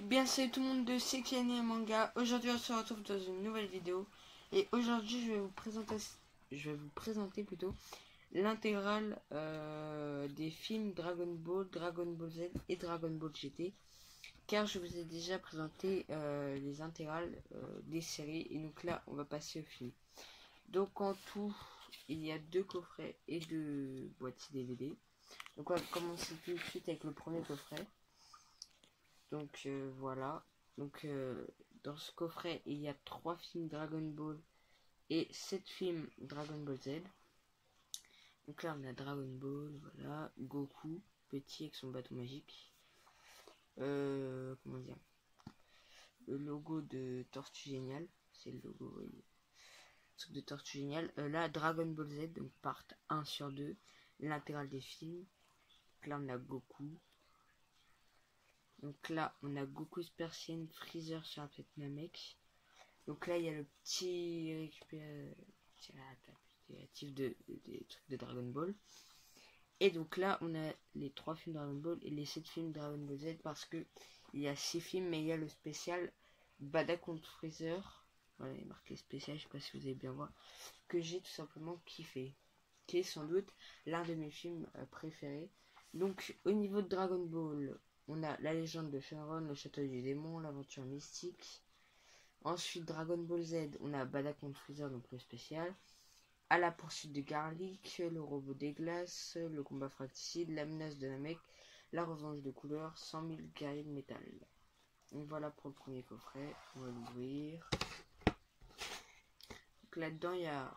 bien salut tout le monde de Sekiani Manga. Aujourd'hui on se retrouve dans une nouvelle vidéo. Et aujourd'hui je vais vous présenter plutôt l'intégrale des films Dragon Ball, Dragon Ball Z et Dragon Ball GT. Car je vous ai déjà présenté les intégrales des séries. Et donc là on va passer au film. Donc en tout il y a 2 coffrets et 2 boîtiers DVD. Donc on va commencer tout de suite avec le premier coffret. Donc voilà. Donc dans ce coffret il y a 3 films Dragon Ball et 7 films Dragon Ball Z. Donc là on a Dragon Ball, voilà, Goku, petit avec son bâton magique. Comment dire, le logo de Tortue Géniale, c'est le logo, oui, truc de Tortue Géniale. Là Dragon Ball Z, donc part 1 sur 2, l'intégrale des films. Donc là on a Goku. Donc là, on a Goku Super Saiyan, Freezer sur la planète Namek. Donc là, il y a le petit récapitulatif des trucs de Dragon Ball. Et donc là, on a les 3 films Dragon Ball et les 7 films Dragon Ball Z parce que il y a 6 films, mais il y a le spécial Bada contre Freezer. Voilà, il est marqué spécial, je sais pas si vous allez bien voir, que j'ai tout simplement kiffé. Qui est sans doute l'un de mes films préférés. Donc, au niveau de Dragon Ball, on a la légende de Shenron, le château du démon, l'aventure mystique. Ensuite, Dragon Ball Z, on a Bada contre Freezer, donc le spécial. À la poursuite de Garlic, le robot des glaces, le combat fratricide, la menace de Namek, la revanche de couleur, 100 000 guerriers de métal. Donc voilà pour le premier coffret, on va l'ouvrir. Donc là-dedans, il y a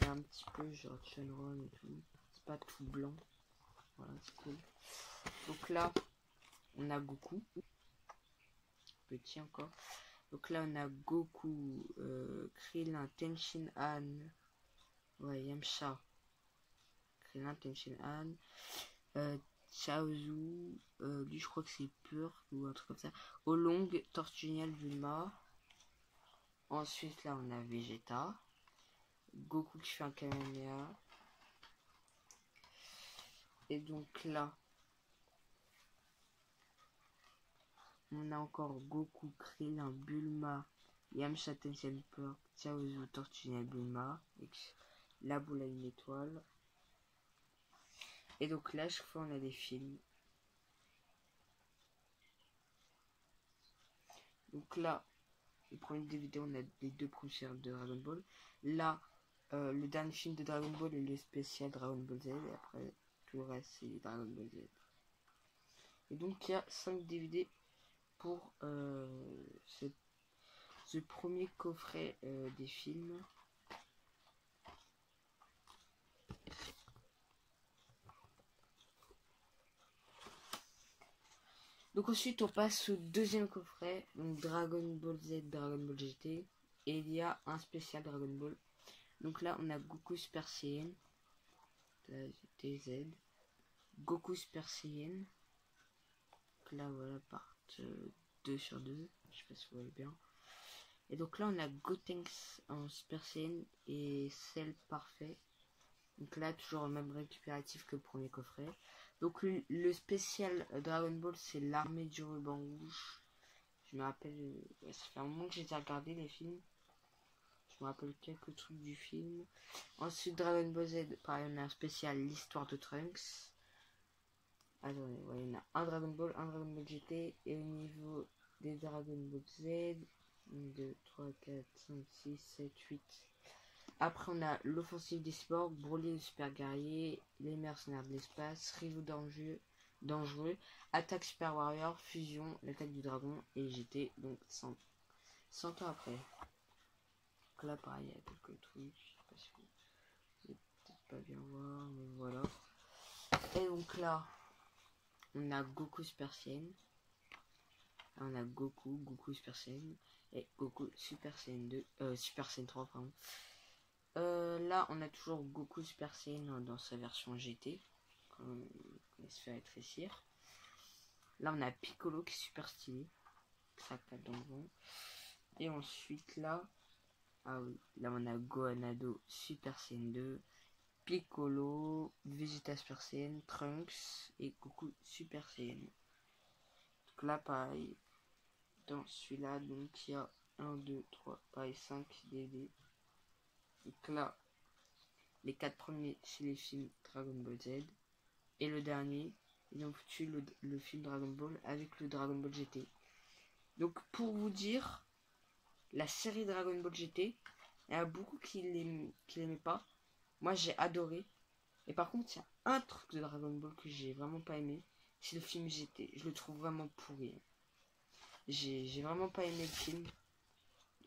un petit peu genre Shenron et tout. C'est pas tout blanc. Voilà, c'est cool. Donc là, on a Goku. Petit encore. Donc là, on a Goku, Krillin, Tenshin Han. Ouais, Yamcha. Krillin, Tenshin Han. Chaozu. Lui, je crois que c'est Pur ou un truc comme ça. Olong, Tortue Géniale, Bulma. Ensuite, là, on a Vegeta. Goku qui fait un Kamehameha. Et donc là, on a encore Goku, Krillin, Bulma, Yamcha, Tenshin, Purr, Chaozu, Tortue Géniale, Bulma, avec la boule à une étoile. Et donc là, chaque fois, on a des films. Donc là, le premier DVD, on a les 2 premiers de Dragon Ball. Là, le dernier film de Dragon Ball est le spécial Dragon Ball Z. Et après, tout le reste, c'est Dragon Ball Z. Et donc, il y a 5 DVD pour ce premier coffret des films. Donc ensuite on passe au deuxième coffret, donc Dragon Ball Z, Dragon Ball GT, et il y a un spécial Dragon Ball. Donc là on a Goku Super Saiyan, TZ, Goku Super Saiyan. Donc là voilà, part 2 sur 2, je sais pas si vous voyez bien. Et donc là on a Gotenks en Super Saiyan et Cell Parfait. Donc là toujours le même récupératif que le premier coffret. Donc le spécial Dragon Ball, c'est l'armée du ruban rouge. Je me rappelle, ça fait un moment que j'ai regardé les films. Je me rappelle quelques trucs du film. Ensuite Dragon Ball Z, pareil, on a un spécial l'histoire de Trunks. Attendez, ouais, il y en a un Dragon Ball GT. Et au niveau des Dragon Ball Z, 1, 2, 3, 4, 5, 6, 7, 8. Après on a l'offensive des cyborgs, Broly le super guerrier, les mercenaires de l'espace, Ryu dangereux, attaque super warrior, fusion, l'attaque du dragon et GT, donc 100 ans après. Donc là pareil, il y a quelques trucs, je sais pas si vous allez peut-être pas bien voir, mais voilà. Et donc là, on a Goku Super Saiyan. Là, on a Goku Super Saiyan et Goku Super Saiyan 2, Super Saiyan 3 pardon. Là on a toujours Goku Super Saiyan dans sa version GT, comme il se fait rétrécir. Là on a Piccolo qui est super stylé, ça tape dans le vent. Et ensuite là, ah oui, là on a Gohanado Super Saiyan 2, Piccolo, Vegeta Super Saiyan, Trunks et Goku Super Saiyan. Donc là, pareil, dans celui-là, donc il y a 1, 2, 3, pareil, 5 DVD. Donc là, les 4 premiers, c'est les films Dragon Ball Z. Et le dernier, ils ont foutu le film Dragon Ball avec le Dragon Ball GT. Donc pour vous dire, la série Dragon Ball GT, il y a beaucoup qui l'aimaient pas. Moi j'ai adoré. Et par contre, il y a un truc de Dragon Ball que j'ai vraiment pas aimé. C'est le film GT. Je le trouve vraiment pourri. J'ai vraiment pas aimé le film.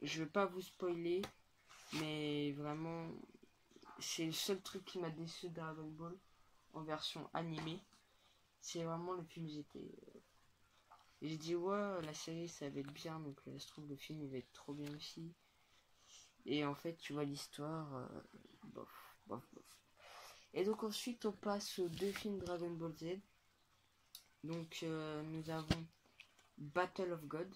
Je veux pas vous spoiler. Mais vraiment, c'est le seul truc qui m'a déçu de Dragon Ball en version animée. C'est vraiment le film GT. Et j'ai dit ouais, la série ça va être bien. Donc là, je trouve le film il va être trop bien aussi. Et en fait, tu vois l'histoire. Bof, bof, bof. Et donc ensuite, on passe aux 2 films Dragon Ball Z. Donc nous avons Battle of God.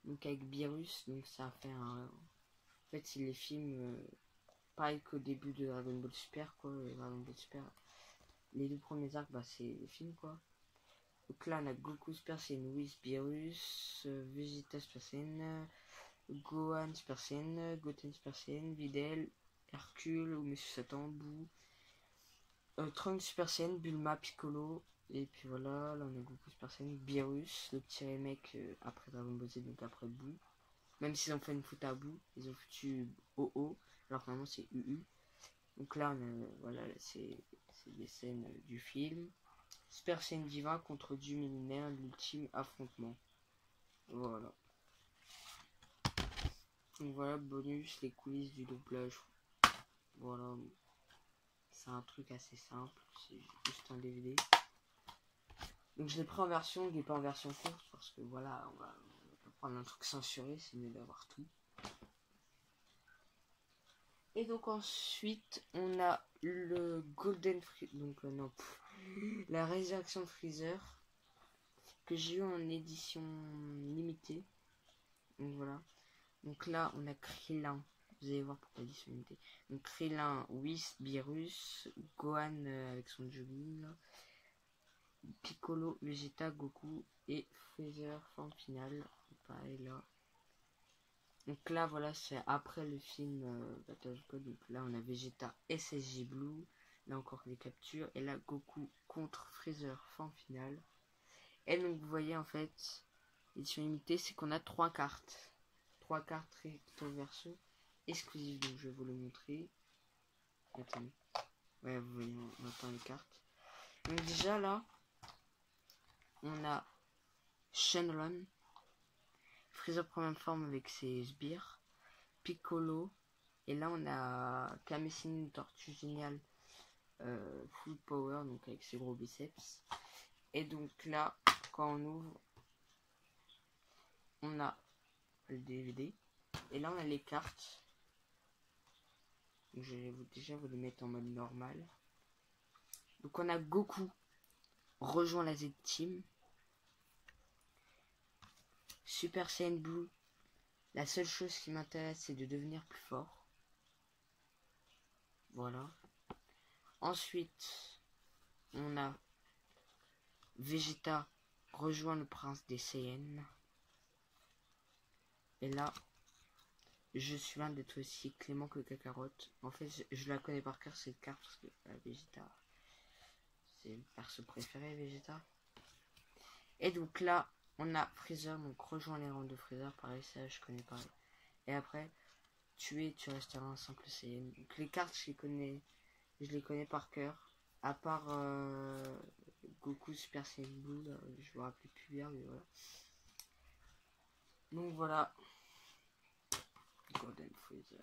Donc avec Beerus. Donc ça fait un... En fait, c'est les films... pareil qu'au début de Dragon Ball Super, quoi. Dragon Ball Super. Les 2 premiers arcs, bah c'est les films, quoi. Donc là, on a Goku Super Saiyan with Beerus, Vegeta Super Saiyan, Gohan Super Saiyan, Goten Super Saiyan, Videl, Hercule, ou Monsieur Satan, Boo, Trunks Super Saiyan, Bulma, Piccolo, et puis voilà, là on a Goku Super Saiyan, Beerus, le petit remake après Dragon Ball Z, donc après Boo. Même s'ils ont fait une faute à Boo, ils ont foutu OO, alors que normalement c'est UU. Donc là, voilà, c'est des scènes du film. Super Saiyan Divin contre Dieu millénaire, l'ultime affrontement. Voilà. Donc voilà, bonus, les coulisses du doublage. Voilà. C'est un truc assez simple. C'est juste un DVD. Donc je l'ai pris en version, je l'ai pas en version courte parce que voilà, on va prendre un truc censuré, c'est mieux d'avoir tout. Et donc ensuite, on a le Golden Freezer, donc non, la résurrection de Freezer que j'ai eu en édition limitée. Donc voilà. Donc là, on a Krillin. Vous allez voir pourquoi l'édition limitée. Donc Krillin, Whis, Beerus, Gohan avec son jogging, Piccolo, Vegeta, Goku et Freezer, forme finale. Pareil là. Donc là, voilà, c'est après le film Battle of God. Donc là, on a Vegeta SSJ Blue. Là encore les captures. Et là, Goku contre Freezer, forme finale. Et donc, vous voyez, en fait, l'édition limitée, c'est qu'on a 3 cartes. 3 cartes recto verso exclusives. Donc, je vais vous le montrer. Attendez. Ouais, vous voyez, on entend les cartes. Donc, déjà, là, on a Shenron. Freezer première forme avec ses sbires. Piccolo. Et là, on a Kamessine, une tortue géniale. Full power, donc avec ses gros biceps. Et donc là, quand on ouvre, on a le DVD. Et là, on a les cartes. Donc, je vais déjà vous les mettre en mode normal. Donc, on a Goku rejoint la Z-Team. Super Saiyan Blue. La seule chose qui m'intéresse, c'est de devenir plus fort. Voilà. Ensuite, on a Vegeta rejoint le prince des Saiyans. Et là, je suis loin d'être aussi clément que Kakarot. En fait, je la connais par cœur cette carte parce que Vegeta, c'est le perso préféré, Vegeta. Et donc là, on a Freezer, donc rejoint les rangs de Freezer, pareil, ça je connais pareil. Et après, tu resteras un simple Saiyan. Donc les cartes, je les connais par cœur. À part Goku Super Saiyan Blue, je me rappelle plus bien, mais voilà. Donc voilà. Golden Freezer.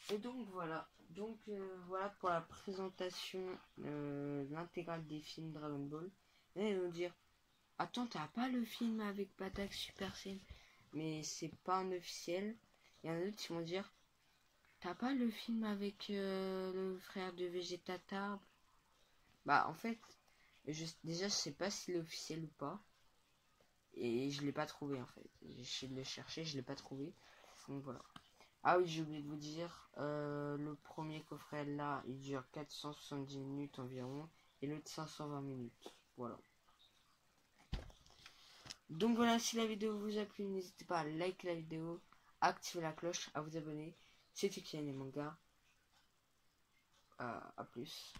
Et donc voilà. Donc voilà pour la présentation de l'intégrale des films Dragon Ball. Et ils vont dire, attends, t'as pas le film avec Patak Super Saiyan? Mais c'est pas un officiel. Il y en a d'autres qui vont dire, t'as pas le film avec le frère de Vegeta Tarb? Bah en fait, déjà je sais pas s'il est officiel ou pas. Et je l'ai pas trouvé en fait. J'ai essayé de le chercher, je l'ai pas trouvé. Donc voilà. Ah oui, j'ai oublié de vous dire, le premier coffret là, il dure 470 minutes environ. et l'autre 520 minutes. Voilà. Donc voilà, si la vidéo vous a plu, n'hésitez pas à liker la vidéo, à activer la cloche, à vous abonner. C'était Kian et Manga. À plus.